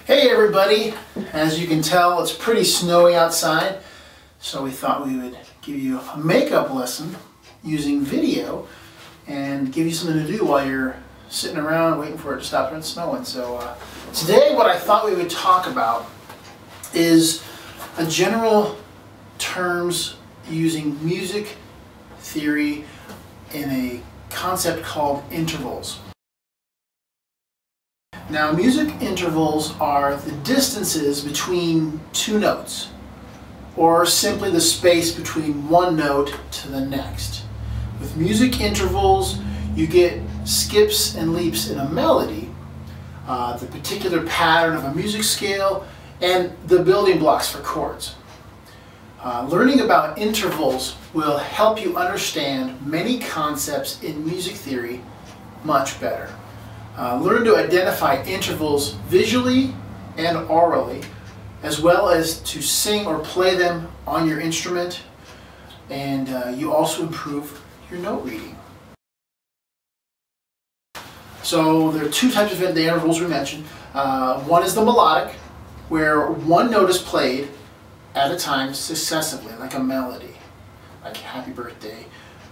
Hey everybody, as you can tell it's pretty snowy outside, so we thought we would give you a makeup lesson using video and give you something to do while you're sitting around waiting for it to stop snowing. So today what I thought we would talk about is a general terms using music theory in a concept called intervals. Now, music intervals are the distances between two notes, or simply the space between one note to the next. With music intervals, you get skips and leaps in a melody, the particular pattern of a music scale, and the building blocks for chords. Learning about intervals will help you understand many concepts in music theory much better. Learn to identify intervals visually and orally, as well as to sing or play them on your instrument, and you also improve your note reading. So there are two types of the intervals we mentioned. One is the melodic, where one note is played at a time successively, like a melody, like Happy Birthday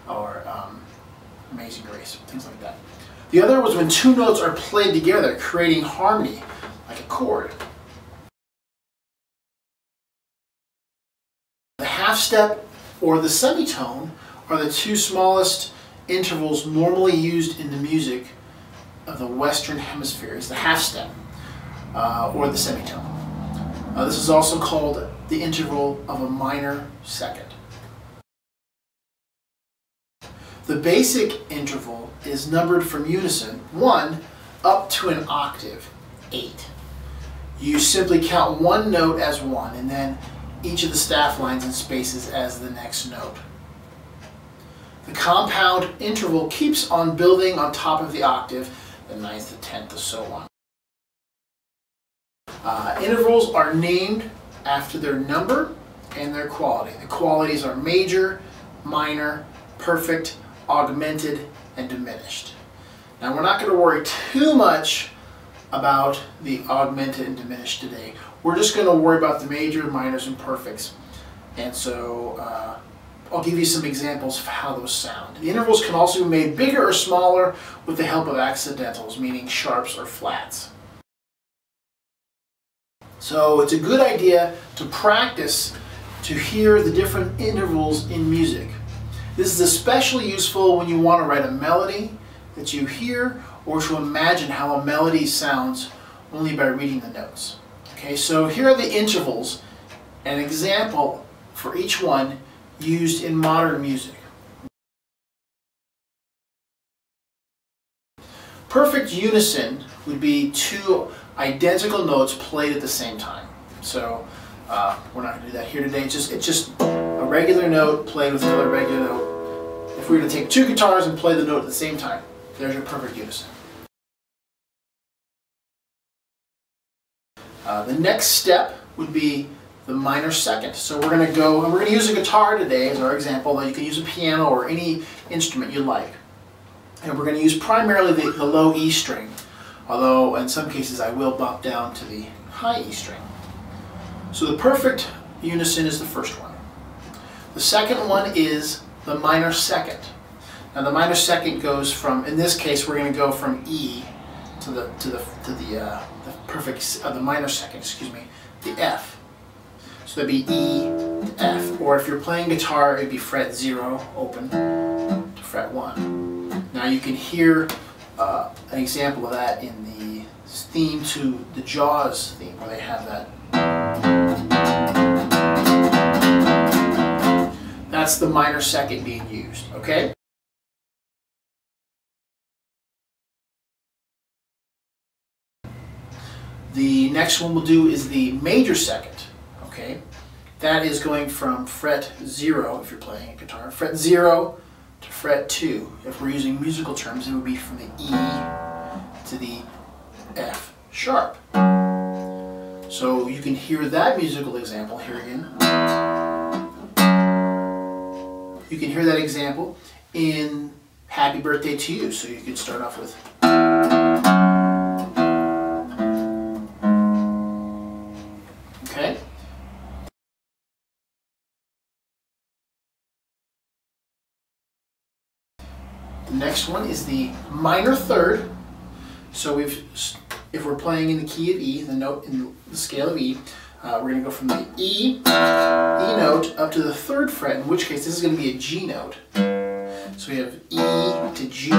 or Amazing Grace, things like that. The other was when two notes are played together, creating harmony, like a chord. The half step or the semitone are the two smallest intervals normally used in the music of the Western Hemisphere. It's the half step or the semitone. This is also called the interval of a minor second. The basic interval is numbered from unison, 1 up to an octave, 8. You simply count one note as 1 and then each of the staff lines and spaces as the next note. The compound interval keeps on building on top of the octave, the 9th, the 10th, and so on. Intervals are named after their number and their quality. The qualities are major, minor, perfect, augmented, and diminished. Now we're not going to worry too much about the augmented and diminished today. We're just going to worry about the major, minors, and perfects. And so I'll give you some examples of how those sound. The intervals can also be made bigger or smaller with the help of accidentals, meaning sharps or flats. So it's a good idea to practice to hear the different intervals in music. This is especially useful when you want to write a melody that you hear or to imagine how a melody sounds only by reading the notes. Okay, so here are the intervals, an example for each one used in modern music. Perfect unison would be two identical notes played at the same time. So we're not going to do that here today. It's just a regular note played with another regular note. If we were to take two guitars and play the note at the same time, there's your perfect unison. The next step would be the minor second. So we're going to go, and we're going to use a guitar today as our example, though you can use a piano or any instrument you like. And we're going to use primarily the low E string, although in some cases I will bump down to the high E string. So the perfect unison is the first one. The second one is the minor second. Now the minor second goes from, in this case we're going to go from E to the perfect, the minor second, excuse me, the F. So that'd be E to F, or if you're playing guitar it'd be fret 0 open to fret 1. Now you can hear an example of that in the theme to the Jaws theme, where they have that. That's the minor second being used, okay? The next one we'll do is the major second, okay? That is going from fret 0, if you're playing a guitar, fret 0 to fret 2. If we're using musical terms, it would be from the E to the F sharp. So you can hear that musical example here again. You can hear that example in Happy Birthday to You. So you can start off with The next one is the minor third. So if we're playing in the key of E, the note in the scale of E, we're going to go from the E note up to the 3rd fret, in which case this is going to be a G note. So we have E to G.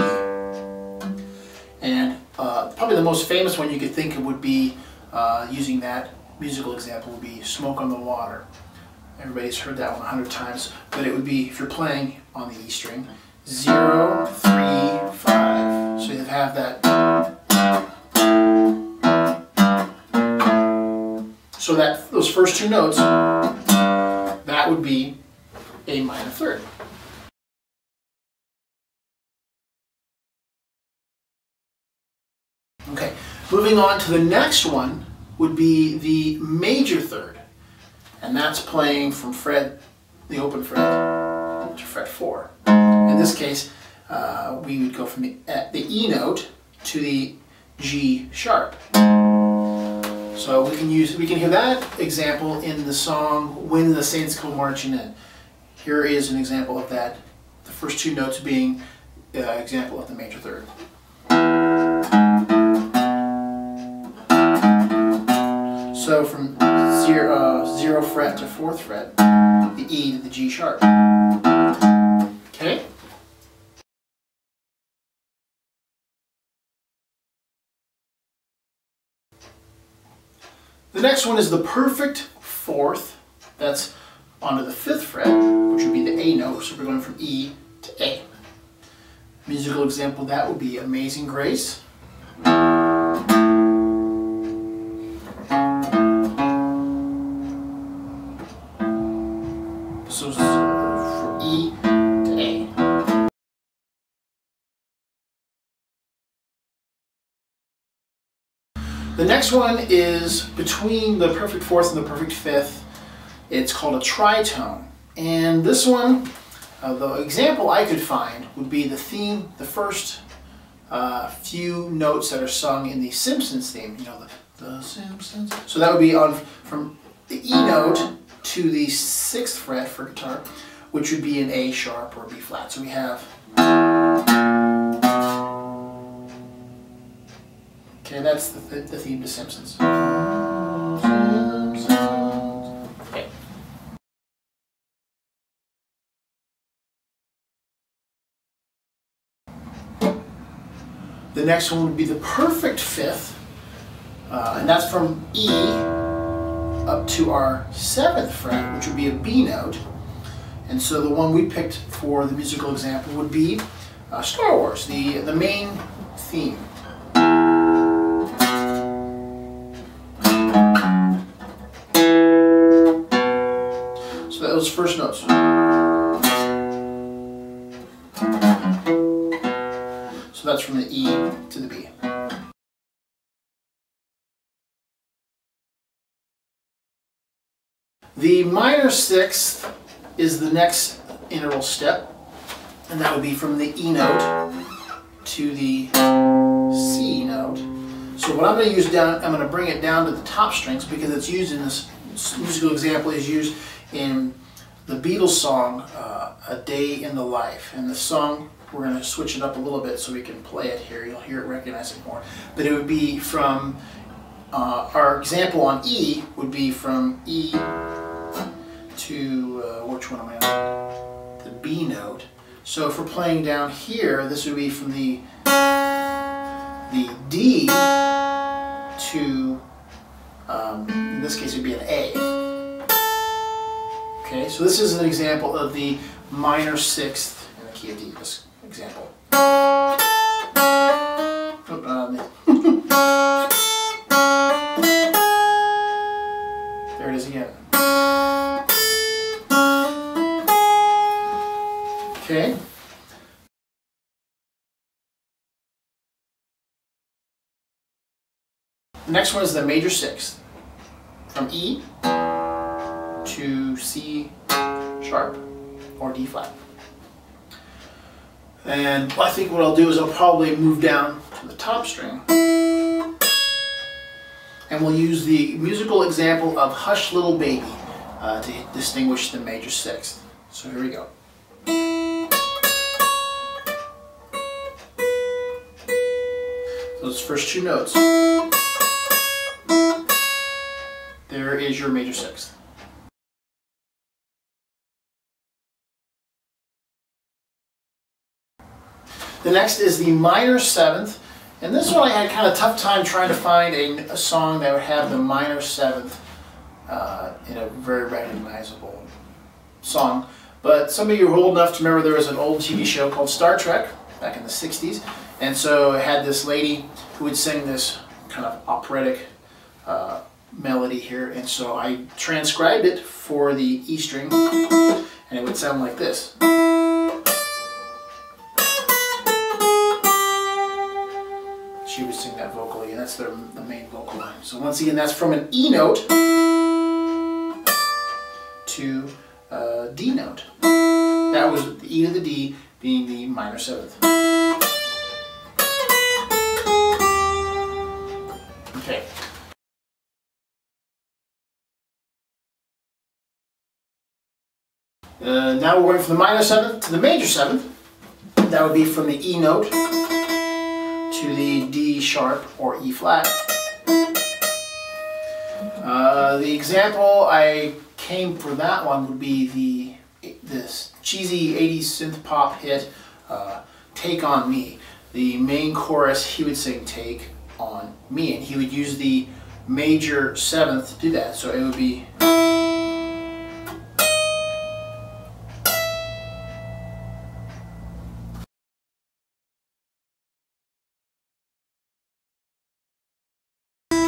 And probably the most famous one you could think of would be, using that musical example, would be Smoke on the Water. Everybody's heard that one 100 times, but it would be, if you're playing on the E string, 0, 3, 5. So you have that. So that those first 2 notes, that would be a minor third. Okay, moving on to the next one would be the major third, and that's playing from the open fret to fret 4. In this case, we would go from the E note to the G sharp. So we can hear that example in the song "When the Saints Go Marching In." Here is an example of that. The first 2 notes being the example of the major third. So from 0 fret to 4th fret, the E to the G sharp. Okay? The next one is the perfect 4th. That's onto the 5th fret, which would be the A note. So we're going from E to A. Musical example, that would be Amazing Grace. So from E to A. The next one is between the perfect 4th and the perfect 5th. It's called a tritone. And this one, the example I could find would be the theme, the first few notes that are sung in the Simpsons theme. You know, the Simpsons. So that would be on from the E note to the 6th fret for guitar, which would be an A sharp or B flat. So we have. Okay, that's the theme to Simpsons. Okay. The next one would be the perfect 5th, and that's from E up to our 7th fret, which would be a B note. And so the one we picked for the musical example would be Star Wars, the main theme. So those first notes. So that's from the E to the B. The minor 6th is the next interval step, and that would be from the E note to the C note. So what I'm going to use I'm going to bring it down to the top strings because it's used in this musical example is used in the Beatles song, A Day in the Life. And the song, we're going to switch it up a little bit so we can play it here. You'll hear it, recognize it more. But it would be from, our example on E would be from E to, which one am I on? The B note. So if we're playing down here, this would be from the D to, in this case it would be an A. Okay, so this is an example of the minor 6th in the key of D, this example. There it is again. Okay. The next one is the major 6th, from E to C sharp or D flat. And I think what I'll do is I'll probably move down to the top string, and we'll use the musical example of Hush Little Baby to distinguish the major 6th. So here we go. those first two notes. There is your major sixth. The next is the minor seventh, and this one I had kind of a tough time trying to find a song that would have the minor seventh in a very recognizable song. But some of you are old enough to remember there was an old TV show called Star Trek back in the 60s, and so it had this lady who would sing this kind of operatic melody here, and so I transcribed it for the E string, and it would sound like this. She would sing that vocally, and that's the main vocal line. So once again, that's from an E note to a D note. That was the E to the D being the minor seventh. Okay. Now we're going from the minor seventh to the major seventh. That would be from the E note to the D sharp or E flat. The example I came for that one would be this cheesy 80s synth pop hit, Take On Me. The main chorus, he would sing Take On Me, and he would use the major seventh to do that. So it would be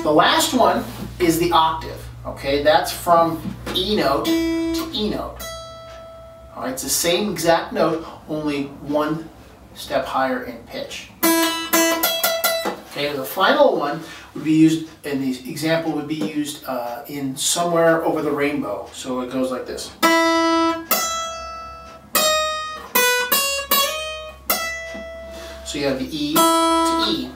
the last one is the octave. Okay, that's from E note to E note. All right, it's the same exact note, only one step higher in pitch. Okay, the final one would be used, and the example would be used in Somewhere Over the Rainbow. So it goes like this. So you have the E to E.